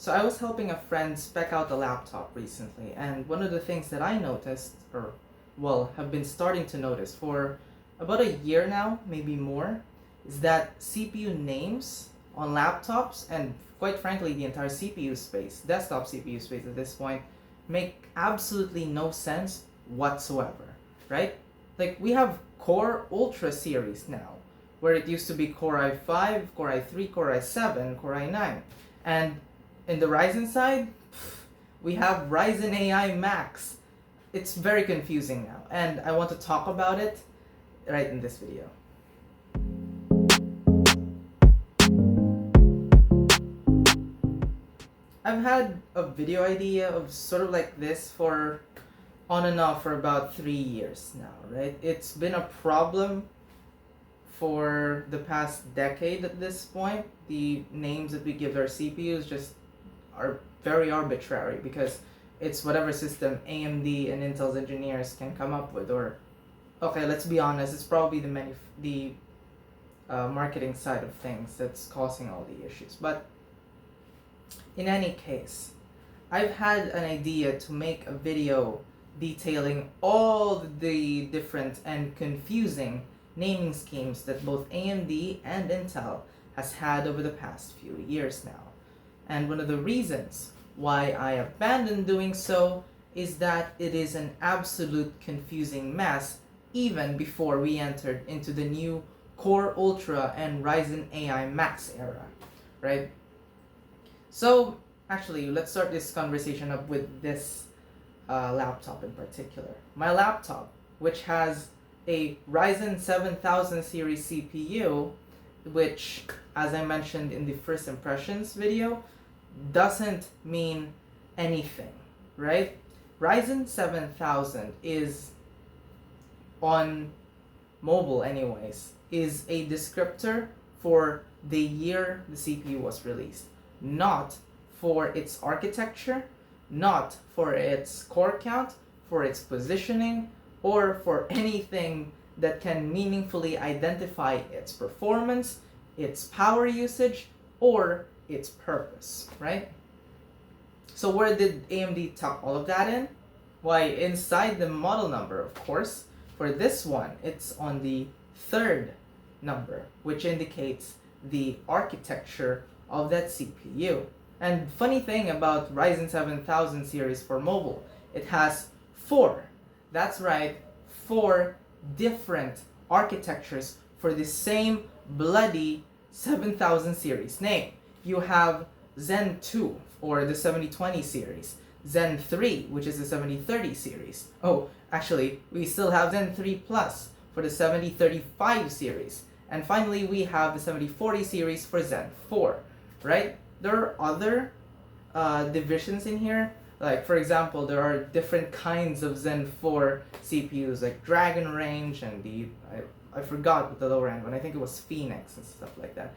So I was helping a friend spec out a laptop recently, and one of the things that I noticed, or well, have been starting to notice for about a year now, maybe more, is that CPU names on laptops, and quite frankly the entire CPU space, desktop CPU space at this point, make absolutely no sense whatsoever, right? Like we have Core Ultra series now, where it used to be Core i5, Core i3, Core i7, Core i9, and in the Ryzen side, we have Ryzen AI Max. It's very confusing now, and I want to talk about it right in this video. I've had a video idea of sort of like this for on and off for about 3 years now, right? It's been a problem for the past decade at this point. The names that we give our CPUs just are very arbitrary because it's whatever system AMD and Intel's engineers can come up with. Or okay, let's be honest, it's probably the marketing side of things that's causing all the issues. But in any case, I've had an idea to make a video detailing all the different and confusing naming schemes that both AMD and Intel has had over the past few years now. And one of the reasons why I abandoned doing so is that it is an absolute confusing mess even before we entered into the new Core Ultra and Ryzen AI Max era, right? So actually, let's start this conversation up with this laptop in particular. My laptop, which has a Ryzen 7000 series CPU, which, as I mentioned in the first impressions video, doesn't mean anything, right? Ryzen 7000 is, on mobile anyways, is a descriptor for the year the CPU was released, not for its architecture, not for its core count, for its positioning, or for anything that can meaningfully identify its performance, its power usage, or its purpose, right? So where did AMD tuck all of that in? Why, inside the model number, of course. For this one, it's on the third number, which indicates the architecture of that CPU. And funny thing about Ryzen 7000 series for mobile, it has that's right, 4 different architectures for the same bloody 7000 series name. You have Zen 2, or the 7020 series, Zen 3, which is the 7030 series. Oh, actually, we still have Zen 3 Plus for the 7035 series. And finally, we have the 7040 series for Zen 4, right? There are other divisions in here. Like, for example, there are different kinds of Zen 4 CPUs, like Dragon Range and I forgot what the lower end one, I think it was Phoenix and stuff like that.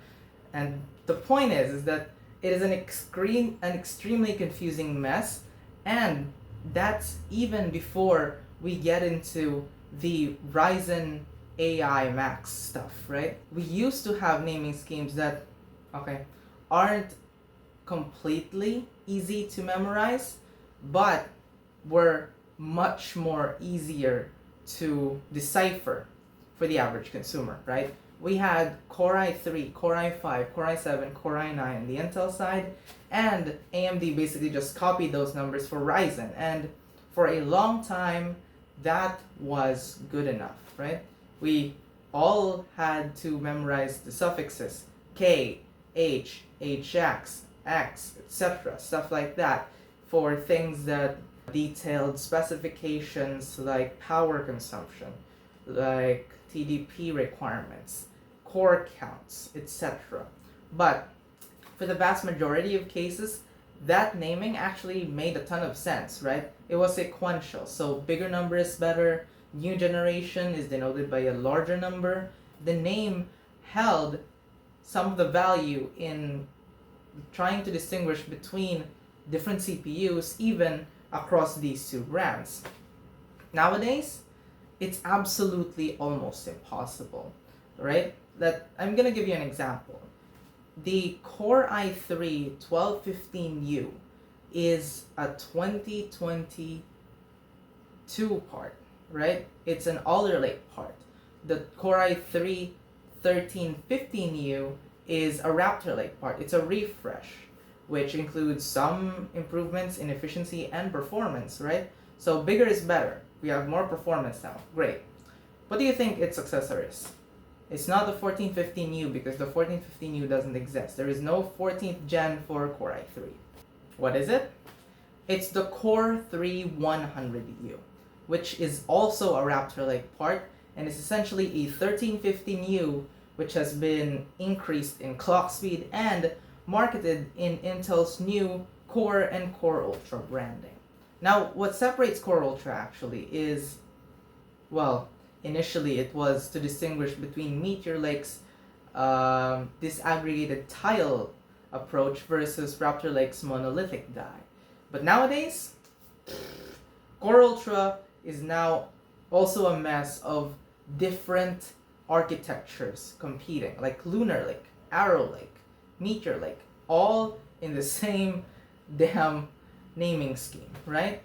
And the point is that it is an extremely confusing mess, and that's even before we get into the Ryzen AI Max stuff, right? We used to have naming schemes that, okay, aren't completely easy to memorize, but were much more easier to decipher for the average consumer, right? We had Core i3, Core i5, Core i7, Core i9 on the Intel side, and AMD basically just copied those numbers for Ryzen, and for a long time that was good enough, right? We all had to memorize the suffixes K, H, HX, X, etc., stuff like that, for things that detailed specifications like power consumption, like TDP requirements, core counts, etc. But for the vast majority of cases, that naming actually made a ton of sense, right? It was sequential, so bigger number is better, new generation is denoted by a larger number. The name held some of the value in trying to distinguish between different CPUs, even across these two brands. Nowadays, it's absolutely almost impossible, right? That I'm gonna give you an example. The Core i3 1215U is a 2022 part, right? It's an Alder Lake part. The Core i3 1315U is a Raptor Lake part. It's a refresh, which includes some improvements in efficiency and performance, right? So bigger is better. We have more performance now. Great. What do you think its successor is? It's not the 1415U because the 1415U doesn't exist. There is no 14th gen for Core i3. What is it? It's the Core 3100U, which is also a Raptor Lake part, and is essentially a 1315U which has been increased in clock speed and marketed in Intel's new Core and Core Ultra branding. Now, what separates Core Ultra actually is, well, initially it was to distinguish between Meteor Lake's disaggregated tile approach versus Raptor Lake's monolithic die. But nowadays, Core Ultra is now also a mess of different architectures competing, like Lunar Lake, Arrow Lake, Meteor Lake, all in the same damn naming scheme, right?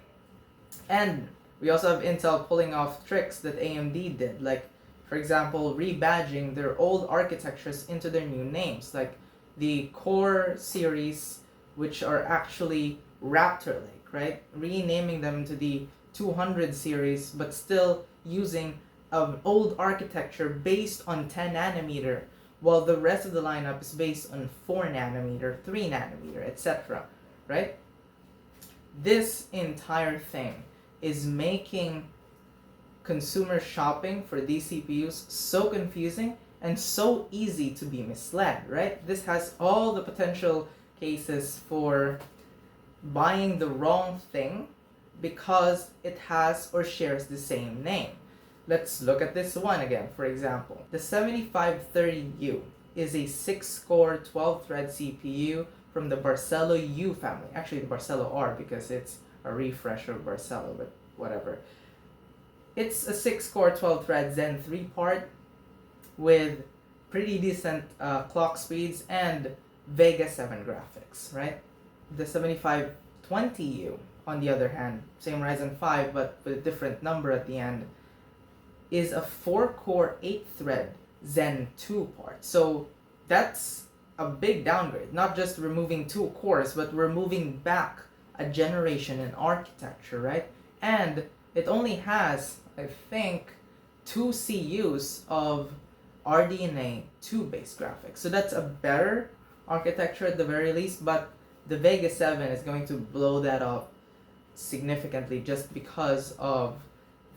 And we also have Intel pulling off tricks that AMD did, like, for example, rebadging their old architectures into their new names, like the Core series, which are actually Raptor Lake, right? Renaming them to the 200 series, but still using an old architecture based on 10 nanometer, while the rest of the lineup is based on 4 nanometer, 3 nanometer, etc., right? This entire thing is making consumer shopping for these CPUs so confusing and so easy to be misled, right? This has all the potential cases for buying the wrong thing because it has or shares the same name. Let's look at this one again, for example. The 7530U is a 6-core 12-thread CPU from the Barcelo U family. Actually, the Barcelo R, because it's a refresh of Barcelo, but whatever. It's a 6-core 12-thread Zen 3 part with pretty decent clock speeds and Vega 7 graphics, right? The 7520U, on the other hand, same Ryzen 5 but with a different number at the end, is a 4-core 8-thread Zen 2 part. So that's a big downgrade. Not just removing 2 cores, but removing back a generation in architecture, right? And it only has, I think, 2 CUs of RDNA 2 based graphics. So that's a better architecture at the very least, but the Vega 7 is going to blow that up significantly just because of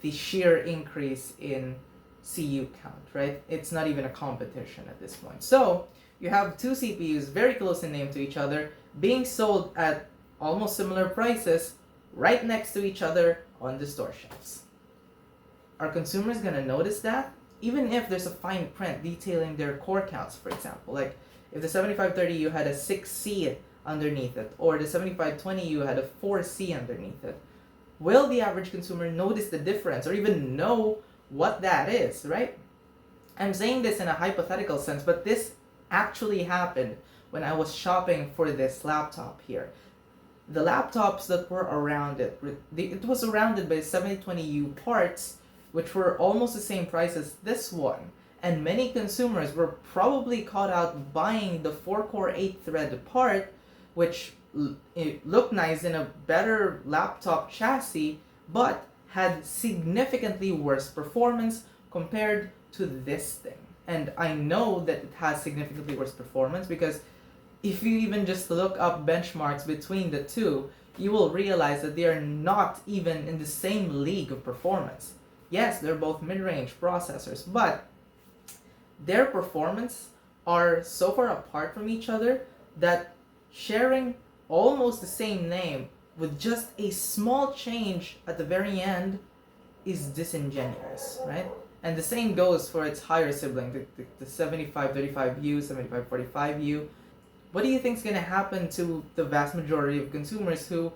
the sheer increase in CU count, right? It's not even a competition at this point. So you have 2 CPUs very close in name to each other being sold at almost similar prices right next to each other on the store shelves. Are consumers gonna notice that? Even if there's a fine print detailing their core counts, for example, like if the 7530U had a 6C underneath it, or the 7520U had a 4C underneath it, will the average consumer notice the difference or even know what that is, right? I'm saying this in a hypothetical sense, but this actually happened when I was shopping for this laptop here. The laptops that were around it, it was surrounded by 7020U parts, which were almost the same price as this one. And many consumers were probably caught out buying the 4-core 8-thread part, which it looked nice in a better laptop chassis, but had significantly worse performance compared to this thing. And I know that it has significantly worse performance because if you even just look up benchmarks between the two, you will realize that they are not even in the same league of performance. Yes, they're both mid-range processors, but their performance are so far apart from each other that sharing almost the same name with just a small change at the very end is disingenuous, right? And the same goes for its higher sibling, the 7535U, 7545U. What do you think is going to happen to the vast majority of consumers who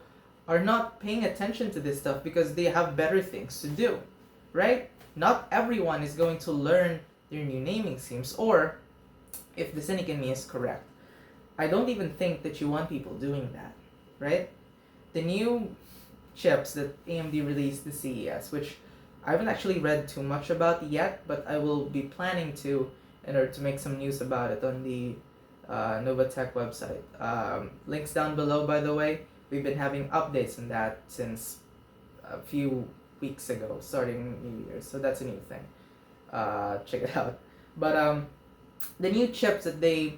are not paying attention to this stuff because they have better things to do, right? Not everyone is going to learn their new naming schemes, or if the cynic in me is correct, I don't even think that you want people doing that, right? The new chips that AMD released this CES, which I haven't actually read too much about yet, but I will be planning to in order to make some news about it on the Novatech website. Links down below, by the way. We've been having updates on that since a few weeks ago, starting New Year, so that's a new thing. Check it out. But the new chips that they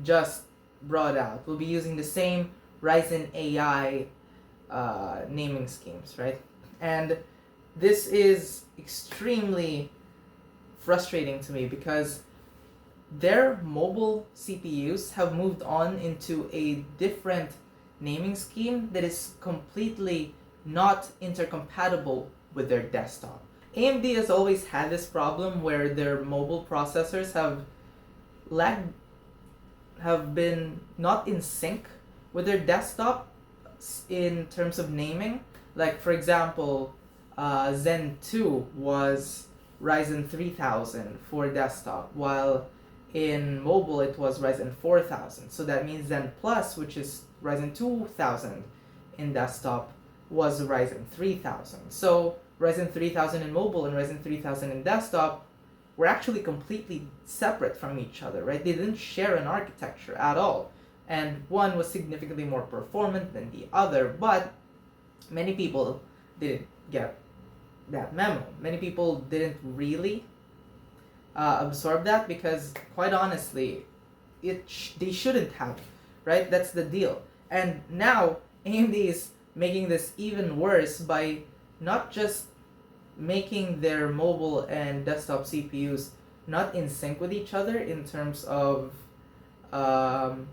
just brought out will be using the same Ryzen AI naming schemes, right? And this is extremely frustrating to me because their mobile CPUs have moved on into a different naming scheme that is completely not intercompatible with their desktop. AMD has always had this problem where their mobile processors have been not in sync with their desktop in terms of naming. Like, for example, Zen 2 was Ryzen 3000 for desktop, while in mobile it was Ryzen 4000. So that means Zen Plus, which is Ryzen 2000 in desktop, was Ryzen 3000. So Ryzen 3000 in mobile and Ryzen 3000 in desktop were actually completely separate from each other, right? They didn't share an architecture at all. And one was significantly more performant than the other, but many people didn't get that memo. Many people didn't really absorb that because, quite honestly, they shouldn't have, right? That's the deal. And now AMD is making this even worse by not just making their mobile and desktop CPUs not in sync with each other in terms of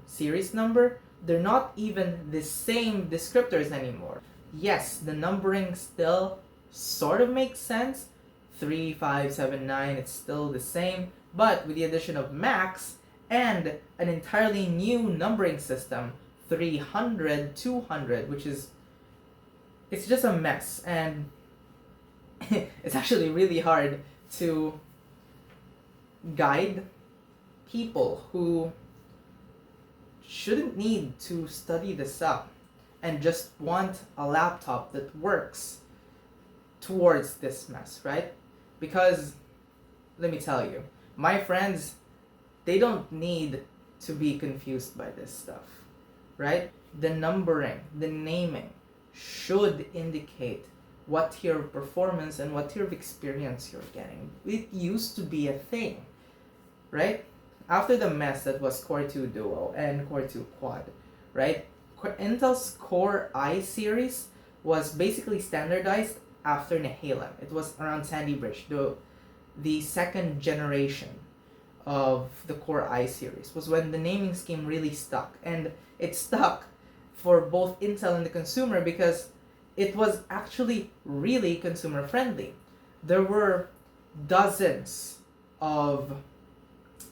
series number. They're not even the same descriptors anymore. Yes, the numbering still sort of makes sense. 3, 5, 7, 9, it's still the same, but with the addition of max and an entirely new numbering system, 300, 200, which is, it's just a mess, and it's actually really hard to guide people who shouldn't need to study this up and just want a laptop that works towards this mess, right? Because, let me tell you, my friends, they don't need to be confused by this stuff, right? The numbering, the naming should indicate what tier of performance and what tier of experience you're getting. It used to be a thing, right? After the mess that was Core 2 Duo and Core 2 Quad, right? Intel's Core i series was basically standardized after Nehalem. It was around Sandy Bridge. The second generation of the Core i series was when the naming scheme really stuck. And it stuck for both Intel and the consumer because it was actually really consumer friendly. There were dozens of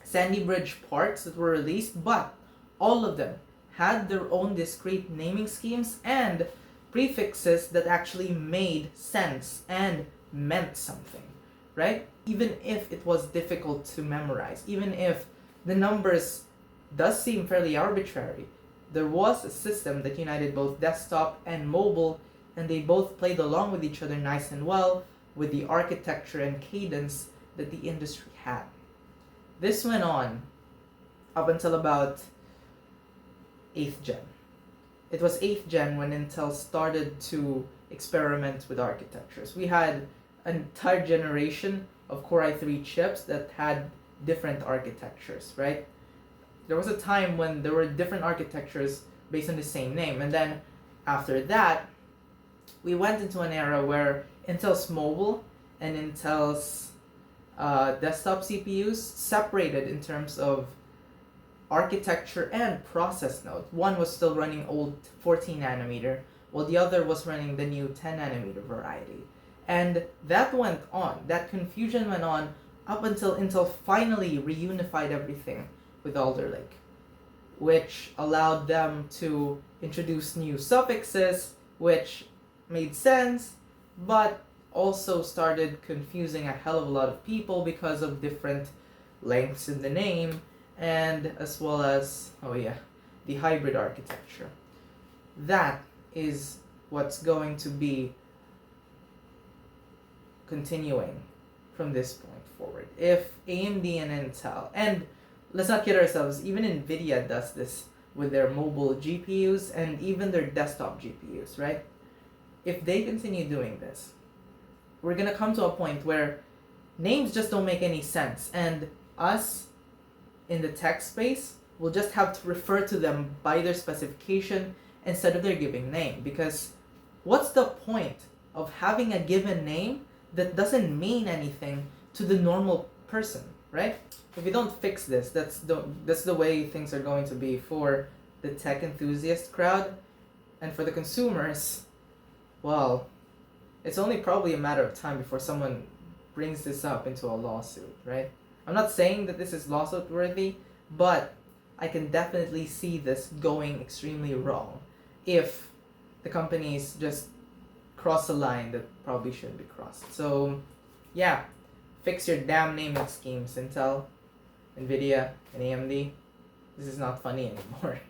Sandy Bridge parts that were released, but all of them had their own discrete naming schemes and prefixes that actually made sense and meant something, right? Even if it was difficult to memorize, even if the numbers does seem fairly arbitrary, there was a system that united both desktop and mobile, and they both played along with each other nice and well with the architecture and cadence that the industry had. This went on up until about 8th gen. It was 8th gen when Intel started to experiment with architectures. We had an entire generation of Core i3 chips that had different architectures, right? There was a time when there were different architectures based on the same name, and then after that, we went into an era where Intel's mobile and Intel's desktop CPUs separated in terms of architecture and process node. One was still running old 14 nanometer, while the other was running the new 10 nanometer variety. And that went on, that confusion went on up until Intel finally reunified everything with Alder Lake, which allowed them to introduce new suffixes, which made sense, but also started confusing a hell of a lot of people because of different lengths in the name, and as well as, the hybrid architecture. That is what's going to be continuing from this point forward. If AMD and Intel, and let's not kid ourselves, even Nvidia does this with their mobile GPUs and even their desktop GPUs, right? If they continue doing this, we're gonna come to a point where names just don't make any sense, and us in the tech space will just have to refer to them by their specification instead of their given name. Because what's the point of having a given name that doesn't mean anything to the normal person, right? If we don't fix this, that's the way things are going to be for the tech enthusiast crowd, and for the consumers, well, it's only probably a matter of time before someone brings this up into a lawsuit, right? I'm not saying that this is lawsuit worthy, but I can definitely see this going extremely wrong if the companies just cross a line that probably shouldn't be crossed. So yeah, fix your damn naming schemes, Intel, Nvidia, and AMD. This is not funny anymore.